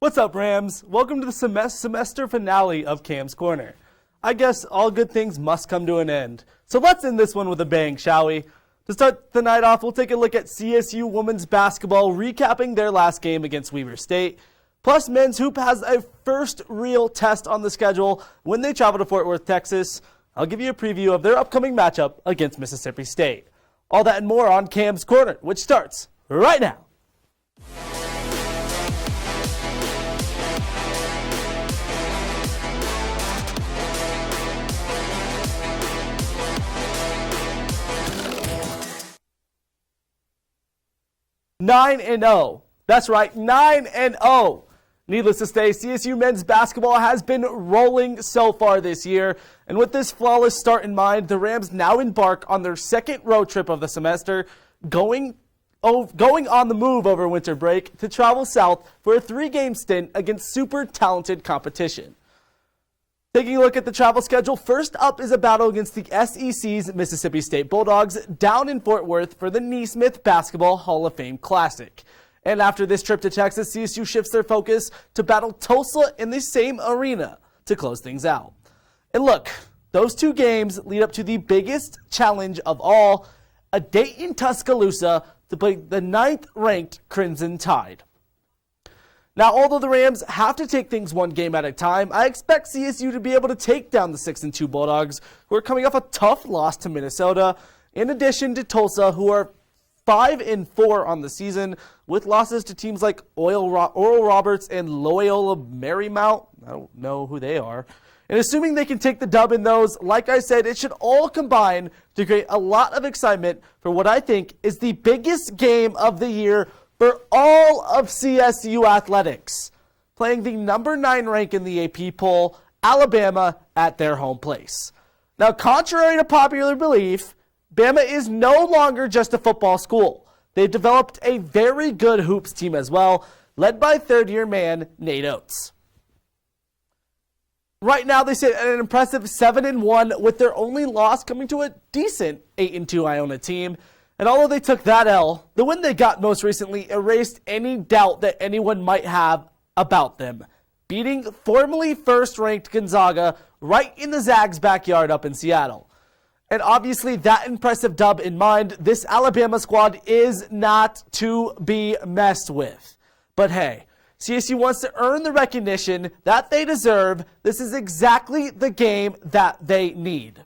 What's up, Rams? Welcome to the semester finale of Cam's Corner. I guess all good things must come to an end. So let's end this one with a bang, shall we? To start the night off, we'll take a look at CSU women's basketball recapping their last game against Weber State. Plus, men's hoop has a first real test on the schedule when they travel to Fort Worth, Texas. I'll give you a preview of their upcoming matchup against Mississippi State. All that and more on Cam's Corner, which starts right now. Nine and 0. That's right, 9-0. Needless to say, CSU men's basketball has been rolling so far this year. And with this flawless start in mind, the Rams now embark on their second road trip of the semester, going on the move over winter break to travel south for a 3-game stint against super talented competition. Taking a look at the travel schedule, first up is a battle against the SEC's Mississippi State Bulldogs down in Fort Worth for the Neesmith Basketball Hall of Fame Classic. And after this trip to Texas, CSU shifts their focus to battle Tulsa in the same arena to close things out. And look, those 2 games lead up to the biggest challenge of all, a date in Tuscaloosa to play the 9th-ranked Crimson Tide. Now, although the Rams have to take things one game at a time, I expect CSU to be able to take down the 6-2 Bulldogs, who are coming off a tough loss to Minnesota, in addition to Tulsa, who are 5-4 on the season, with losses to teams like Oral Roberts and Loyola Marymount. I don't know who they are. And assuming they can take the dub in those, like I said, it should all combine to create a lot of excitement for what I think is the biggest game of the year for all of CSU athletics, playing the number 9 rank in the AP poll, Alabama, at their home place. Now, contrary to popular belief, Bama is no longer just a football school. They've developed a very good hoops team as well, led by third-year man Nate Oates. Right now, they sit at an impressive 7-1, with their only loss coming to a decent 8-2 Iona team. And although they took that L, the win they got most recently erased any doubt that anyone might have about them, beating formerly first-ranked Gonzaga right in the Zags' backyard up in Seattle. And obviously, that impressive dub in mind, this Alabama squad is not to be messed with. But hey, CSU wants to earn the recognition that they deserve. This is exactly the game that they need.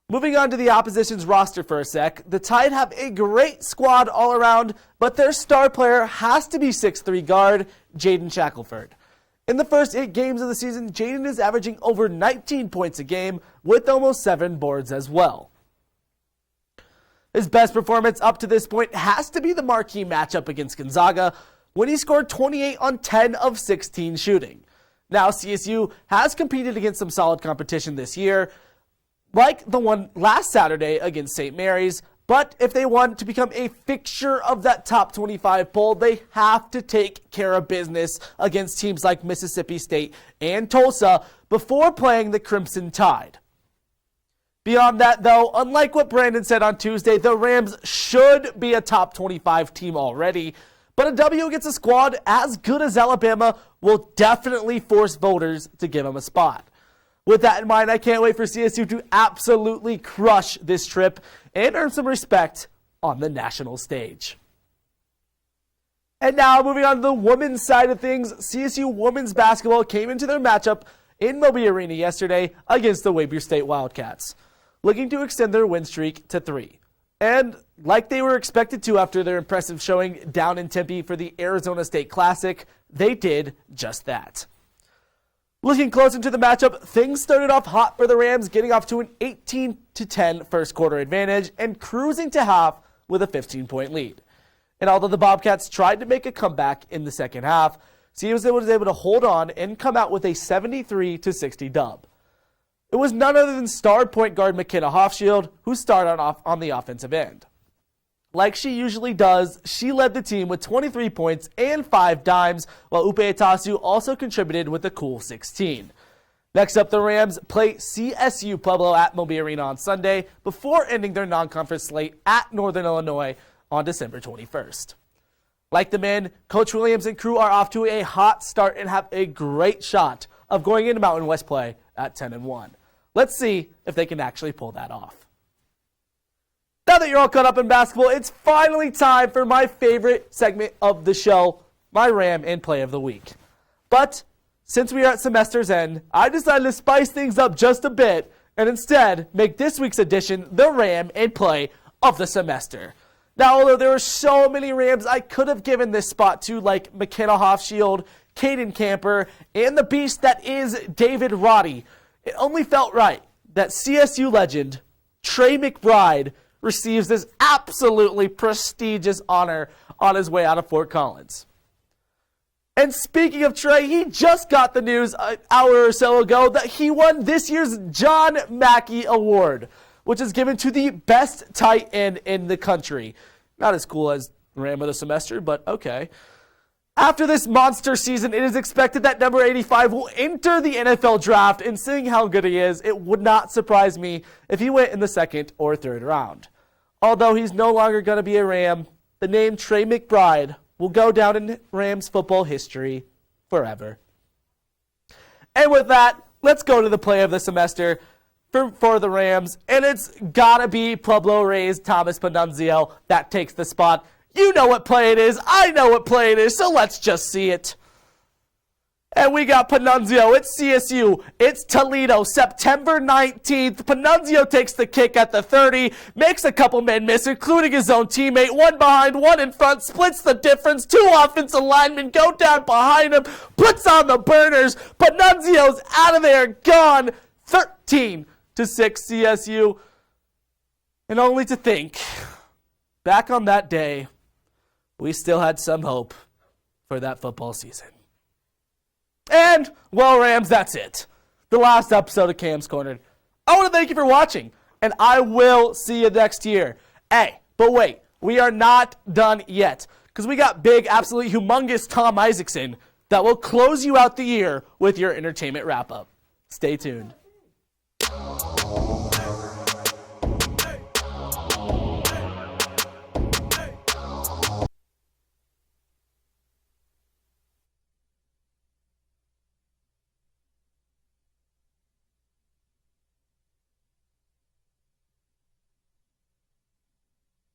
Moving on to the opposition's roster for a sec, the Tide have a great squad all around, but their star player has to be 6'3" guard Jaden Shackelford. In the first 8 games of the season, Jaden is averaging over 19 points a game with almost 7 boards as well. His best performance up to this point has to be the marquee matchup against Gonzaga, when he scored 28 on 10 of 16 shooting. Now, CSU has competed against some solid competition this year, like the one last Saturday against St. Mary's, but if they want to become a fixture of that top 25 poll, they have to take care of business against teams like Mississippi State and Tulsa before playing the Crimson Tide. Beyond that, though, unlike what Brandon said on Tuesday, the Rams should be a top 25 team already, but a W against a squad as good as Alabama will definitely force voters to give them a spot. With that in mind, I can't wait for CSU to absolutely crush this trip and earn some respect on the national stage. And now, moving on to the women's side of things, CSU women's basketball came into their matchup in Moby Arena yesterday against the Weber State Wildcats, looking to extend their win streak to 3. And like they were expected to after their impressive showing down in Tempe for the Arizona State Classic, they did just that. Looking close into the matchup, things started off hot for the Rams, getting off to an 18-10 first quarter advantage and cruising to half with a 15-point lead. And although the Bobcats tried to make a comeback in the second half, CSU was able to hold on and come out with a 73-60 dub. It was none other than star point guard McKenna Hofschild who started off on the offensive end. Like she usually does, she led the team with 23 points and 5 dimes, while Upe Itasu also contributed with a cool 16. Next up, the Rams play CSU Pueblo at Moby Arena on Sunday before ending their non-conference slate at Northern Illinois on December 21st. Like the men, Coach Williams and crew are off to a hot start and have a great shot of going into Mountain West play at 10-1. Let's see if they can actually pull that off. Now that you're all caught up in basketball, it's finally time for my favorite segment of the show, my Ram and Play of the Week. But since we are at semester's end, I decided to spice things up just a bit and instead make this week's edition the Ram and Play of the semester. Now, although there were so many Rams I could have given this spot to, like McKenna Hofschild, Caden Camper, and the beast that is David Roddy, it only felt right that CSU legend Trey McBride receives this absolutely prestigious honor on his way out of Fort Collins. And speaking of Trey, he just got the news an hour or so ago that he won this year's John Mackey Award, which is given to the best tight end in the country. Not as cool as Ram of the semester, but okay. After this monster season, it is expected that number 85 will enter the NFL draft, and seeing how good he is, it would not surprise me if he went in the second or third round. Although he's no longer going to be a Ram, the name Trey McBride will go down in Rams football history forever. And with that, let's go to the play of the semester for the Rams, and it's gotta be Pueblo Reyes Thomas Panunzio that takes the spot. You know what play it is, I know what play it is, so let's just see it. And we got Panunzio, it's CSU, it's Toledo, September 19th. Panunzio takes the kick at the 30, makes a couple men miss, including his own teammate, one behind, one in front, splits the difference, two offensive linemen go down behind him, puts on the burners, Panunzio's out of there, gone, 13-6 CSU. And only to think, back on that day, we still had some hope for that football season. And, well, Rams, that's it. The last episode of Cam's Corner. I want to thank you for watching, and I will see you next year. Hey, but wait, we are not done yet, because we got big, absolutely humongous Tom Isaacson that will close you out the year with your entertainment wrap-up. Stay tuned.